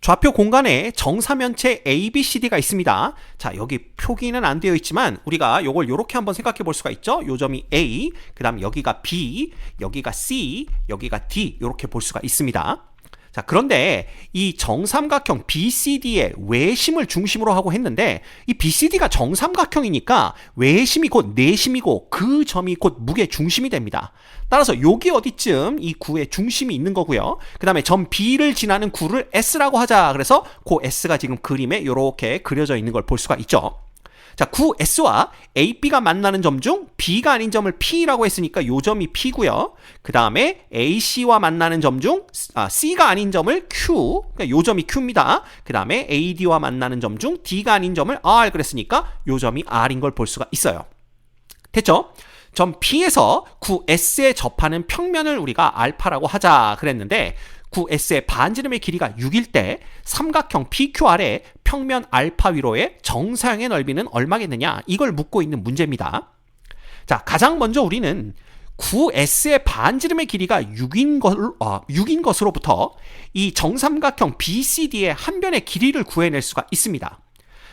좌표 공간에 정사면체 ABCD가 있습니다. 자, 여기 표기는 안 되어 있지만 우리가 이걸 이렇게 한번 생각해 볼 수가 있죠. 요 점이 A, 그 다음 여기가 B, 여기가 C, 여기가 D 이렇게 볼 수가 있습니다. 자, 그런데 이 정삼각형 BCD의 외심을 중심으로 하고 했는데 이 BCD가 정삼각형이니까 외심이 곧 내심이고 그 점이 곧 무게 중심이 됩니다. 따라서 여기 어디쯤 이 구의 중심이 있는 거고요. 그 다음에 점 B를 지나는 구를 S라고 하자. 그래서 그 S가 지금 그림에 이렇게 그려져 있는 걸 볼 수가 있죠. 자, 구 S와 AB가 만나는 점 중 B가 아닌 점을 P라고 했으니까 요 점이 P고요. 그 다음에 AC와 만나는 점 중 C가 아닌 점을 Q, 그러니까 요 점이 Q입니다. 그 다음에 AD와 만나는 점 중 D가 아닌 점을 R 그랬으니까 요 점이 R인 걸 볼 수가 있어요. 됐죠? 점 P에서 구 S에 접하는 평면을 우리가 알파라고 하자 그랬는데 구 S의 반지름의 길이가 6일 때 삼각형 PQR의 평면 알파 위로의 정사형의 넓이는 얼마겠느냐, 이걸 묻고 있는 문제입니다. 자, 가장 먼저 우리는 구 S의 반지름의 길이가 6인 것으로부터 이 정삼각형 BCD의 한 변의 길이를 구해낼 수가 있습니다.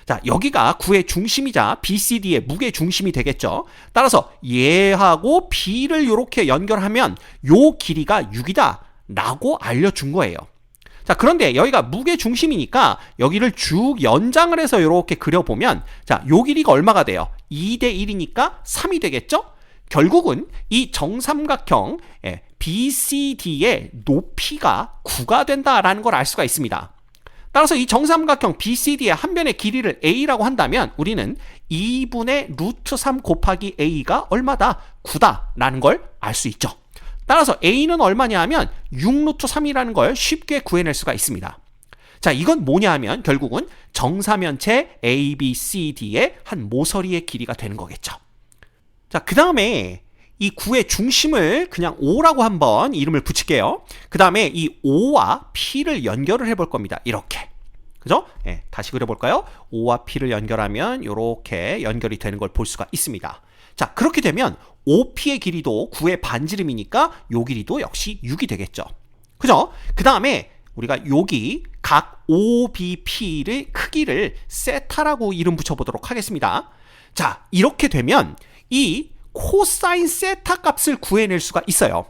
자, 여기가 구의 중심이자 BCD의 무게 중심이 되겠죠. 따라서 얘하고 B를 이렇게 연결하면 요 길이가 6이다 라고 알려준 거예요. 자, 그런데 여기가 무게 중심이니까 여기를 쭉 연장을 해서 이렇게 그려보면 자, 요 길이가 얼마가 돼요? 2대 1이니까 3이 되겠죠? 결국은 이 정삼각형 BCD의 높이가 9가 된다라는 걸 알 수가 있습니다. 따라서 이 정삼각형 BCD의 한 변의 길이를 A라고 한다면 우리는 2분의 루트 3 곱하기 A가 얼마다? 9다 라는 걸 알 수 있죠. 따라서 A는 얼마냐 하면 6루트 3이라는 걸 쉽게 구해낼 수가 있습니다. 자, 이건 뭐냐 하면 결국은 정사면체 ABCD의 한 모서리의 길이가 되는 거겠죠. 자, 그 다음에 이 구의 중심을 그냥 O라고 한번 이름을 붙일게요. 그 다음에 이 O와 P를 연결을 해볼 겁니다. 이렇게. 그죠? 네, 다시 그려볼까요? O와 P를 연결하면 이렇게 연결이 되는 걸 볼 수가 있습니다. 자, 그렇게 되면 OP의 길이도 9의 반지름이니까 요 길이도 역시 6이 되겠죠. 그죠? 그 다음에 우리가 여기 각 OBP의 크기를 세타라고 이름 붙여보도록 하겠습니다. 자, 이렇게 되면 이 코사인 세타 값을 구해낼 수가 있어요.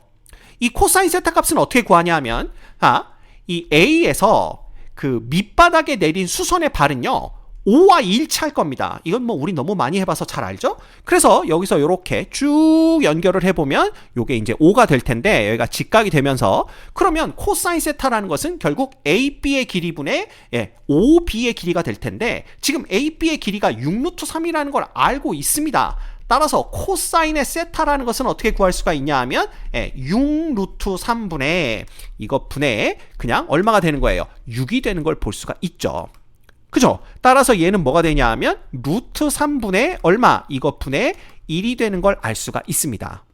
이 코사인 세타 값은 어떻게 구하냐 하면 이 A에서 그 밑바닥에 내린 수선의 발은요 5와 일치할 겁니다. 이건 뭐 우리 너무 많이 해봐서 잘 알죠? 그래서 여기서 이렇게 쭉 연결을 해보면 이게 이제 5가 될 텐데 여기가 직각이 되면서 그러면 코사인 세타라는 것은 결국 AB의 길이분의 OB의 길이가 될 텐데 지금 AB의 길이가 6루트 3이라는 걸 알고 있습니다. 따라서 코사인의 세타라는 것은 어떻게 구할 수가 있냐 하면 6루트 3분의 이것 분의 그냥 얼마가 되는 거예요? 6이 되는 걸 볼 수가 있죠. 그죠? 따라서 얘는 뭐가 되냐 하면 루트 3분의 얼마? 이것 분의 1이 되는 걸 알 수가 있습니다.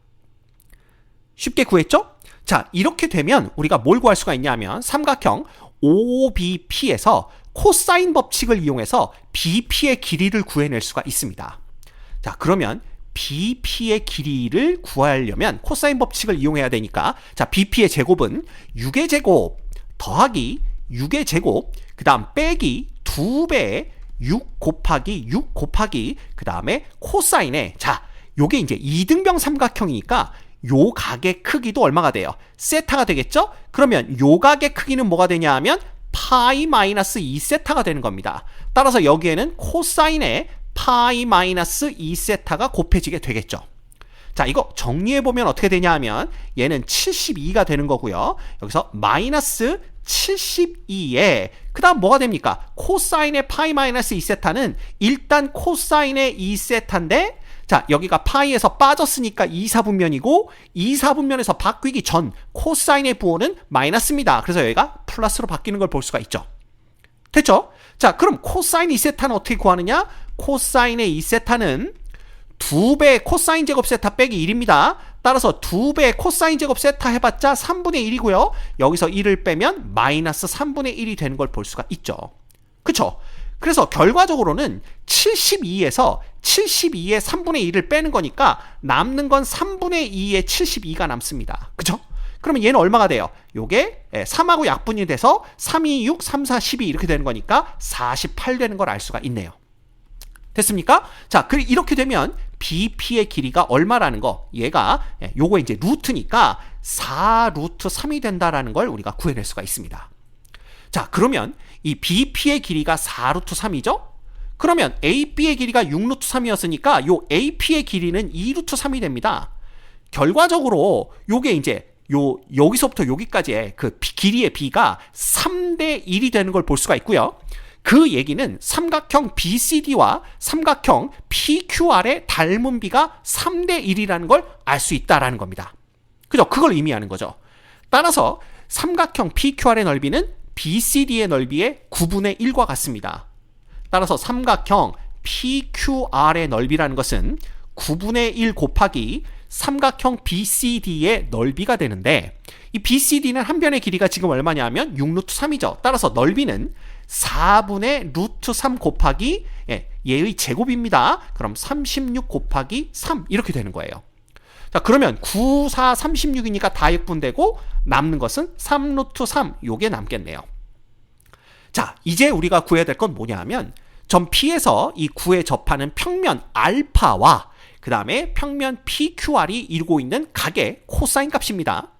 쉽게 구했죠? 자, 이렇게 되면 우리가 뭘 구할 수가 있냐 하면 삼각형 OBP에서 코사인 법칙을 이용해서 BP의 길이를 구해낼 수가 있습니다. 자, 그러면 BP의 길이를 구하려면 코사인 법칙을 이용해야 되니까 자, BP의 제곱은 6의 제곱 더하기 6의 제곱 그 다음 빼기 2배의 6 곱하기 그 다음에 코사인에 자, 요게 이제 이등병 삼각형이니까 요 각의 크기도 얼마가 돼요? 세타가 되겠죠? 그러면 요 각의 크기는 뭐가 되냐 하면 파이 마이너스 2세타가 되는 겁니다. 따라서 여기에는 코사인에 파이 마이너스 2세타가 곱해지게 되겠죠. 자, 이거 정리해보면 어떻게 되냐 하면 얘는 72가 되는 거고요. 여기서 마이너스 72에 그 다음 뭐가 됩니까? 코사인의 파이 마이너스 2세타는 일단 코사인의 2세타인데 자, 여기가 파이에서 빠졌으니까 2사분면이고 2사분면에서 바뀌기 전 코사인의 부호는 마이너스입니다. 그래서 여기가 플러스로 바뀌는 걸 볼 수가 있죠. 됐죠? 자, 그럼 코사인 2세타는 어떻게 구하느냐? 코사인의 2세타는 2배 코사인 제곱 세타 빼기 1입니다. 따라서 2배 코사인 제곱 세타 해봤자 3분의 1이고요. 여기서 1을 빼면 마이너스 3분의 1이 되는 걸 볼 수가 있죠. 그쵸? 그래서 결과적으로는 72에서 72의 3분의 1을 빼는 거니까 남는 건 3분의 2의 72가 남습니다. 그쵸? 그러면 얘는 얼마가 돼요? 요게 3하고 약분이 돼서 3, 2, 6, 3, 4, 12 이렇게 되는 거니까 48 되는 걸 알 수가 있네요. 됐습니까? 자, 이렇게 되면 BP의 길이가 얼마라는 거, 얘가 요거 이제 루트니까 4 루트 3이 된다라는 걸 우리가 구해낼 수가 있습니다. 자, 그러면 이 BP의 길이가 4 루트 3이죠? 그러면 AB의 길이가 6 루트 3이었으니까 요 AP의 길이는 2 루트 3이 됩니다. 결과적으로 요게 이제 여기서부터 여기까지의 그 길이의 B가 3대 1이 되는 걸 볼 수가 있고요. 그 얘기는 삼각형 BCD와 삼각형 PQR의 닮은 비가 3대 1이라는 걸 알 수 있다라는 겁니다. 그죠? 그걸 의미하는 거죠. 따라서 삼각형 PQR의 넓이는 BCD의 넓이의 9분의 1과 같습니다. 따라서 삼각형 PQR의 넓이라는 것은 9분의 1 곱하기 삼각형 BCD의 넓이가 되는데, 이 BCD는 한 변의 길이가 지금 얼마냐면 6 루트 3이죠. 따라서 넓이는 4분의 루트 3 곱하기 얘의 제곱입니다. 그럼 36 곱하기 3 이렇게 되는 거예요. 자, 그러면 9, 4, 36이니까 다 약분되고 남는 것은 3 루트 3 요게 남겠네요. 자, 이제 우리가 구해야 될 건 뭐냐 하면 점 P에서 이 구에 접하는 평면 알파와 그 다음에 평면 PQR이 이루고 있는 각의 코사인 값입니다.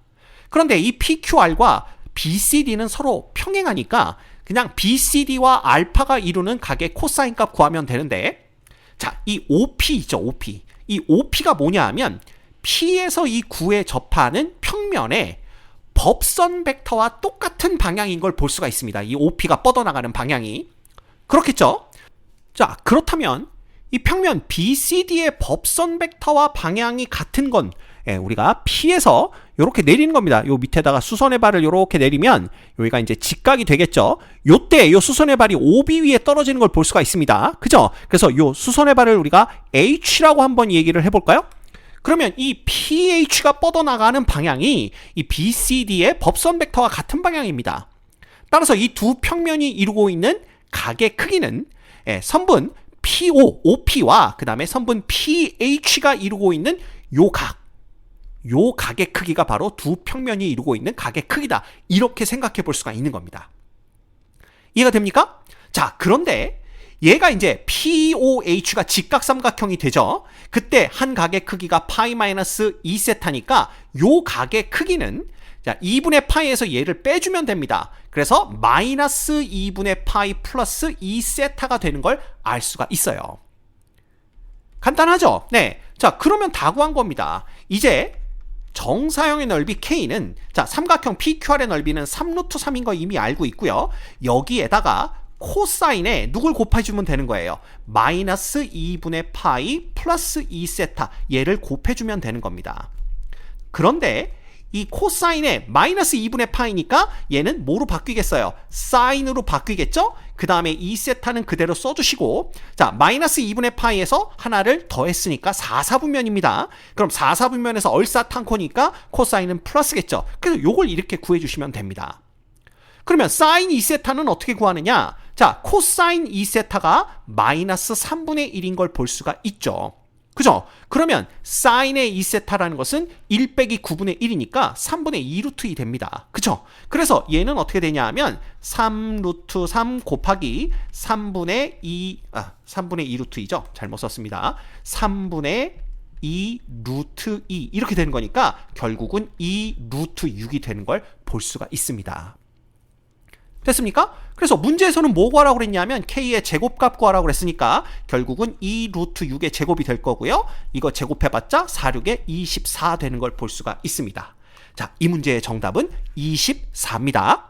그런데 이 PQR과 BCD는 서로 평행하니까 그냥 BCD와 알파가 이루는 각의 코사인 값 구하면 되는데, 자, 이 OP 있죠, OP. 이 OP가 뭐냐 하면 P에서 이 구에 접하는 평면의 법선 벡터와 똑같은 방향인 걸 볼 수가 있습니다. 이 OP가 뻗어나가는 방향이. 그렇겠죠? 자, 그렇다면 이 평면 BCD의 법선 벡터와 방향이 같은 건 우리가 P에서 이렇게 내리는 겁니다. 요 밑에다가 수선의 발을 이렇게 내리면 여기가 이제 직각이 되겠죠. 요때 요 수선의 발이 OB 위에 떨어지는 걸 볼 수가 있습니다. 그죠? 그래서 요 수선의 발을 우리가 H라고 한번 얘기를 해볼까요? 그러면 이 PH가 뻗어나가는 방향이 이 BCD의 법선 벡터와 같은 방향입니다. 따라서 이 두 평면이 이루고 있는 각의 크기는 선분 PO, OP와 그 다음에 선분 PH가 이루고 있는 요 각의 크기가 바로 두 평면이 이루고 있는 각의 크기다. 이렇게 생각해 볼 수가 있는 겁니다. 이해가 됩니까? 자, 그런데 얘가 이제 POH가 직각삼각형이 되죠. 그때 한 각의 크기가 파이 마이너스 2세타니까 요 각의 크기는 자, 2분의 파이에서 얘를 빼주면 됩니다. 그래서 마이너스 2분의 파이 플러스 2세타가 되는 걸 알 수가 있어요. 간단하죠? 네. 자, 그러면 다 구한 겁니다. 이제 정사형의 넓이 K는 자, 삼각형 PQR의 넓이는 3 루트 3인 거 이미 알고 있고요. 여기에다가 코사인에 누굴 곱해주면 되는 거예요. 마이너스 2분의 파이 플러스 2세타 얘를 곱해주면 되는 겁니다. 그런데 이 코사인에 마이너스 2분의 파이니까 얘는 뭐로 바뀌겠어요? 사인으로 바뀌겠죠? 그 다음에 2세타는 그대로 써주시고, 자, 마이너스 2분의 파이에서 하나를 더했으니까 4사분면입니다. 그럼 4사분면에서 얼사탄코니까 코사인은 플러스겠죠? 그래서 요걸 이렇게 구해주시면 됩니다. 그러면 사인 2세타는 어떻게 구하느냐? 자, 코사인 2세타가 마이너스 3분의 1인 걸 볼 수가 있죠. 그죠? 그러면 사인의 2세타라는 것은 1 빼기 9분의 1이니까 3분의 2 루트 2 됩니다. 그죠? 그래서 얘는 어떻게 되냐 하면 3 루트 3 곱하기 3분의 2 루트 2죠. 잘못 썼습니다. 3분의 2 루트 2 이렇게 되는 거니까 결국은 2 루트 6이 되는 걸 볼 수가 있습니다. 됐습니까? 그래서 문제에서는 뭐 구하라고 그랬냐면 K의 제곱값 구하라고 그랬으니까 결국은 2 루트 6의 제곱이 될 거고요. 이거 제곱해봤자 4, 6에 24 되는 걸 볼 수가 있습니다. 자, 이 문제의 정답은 24입니다.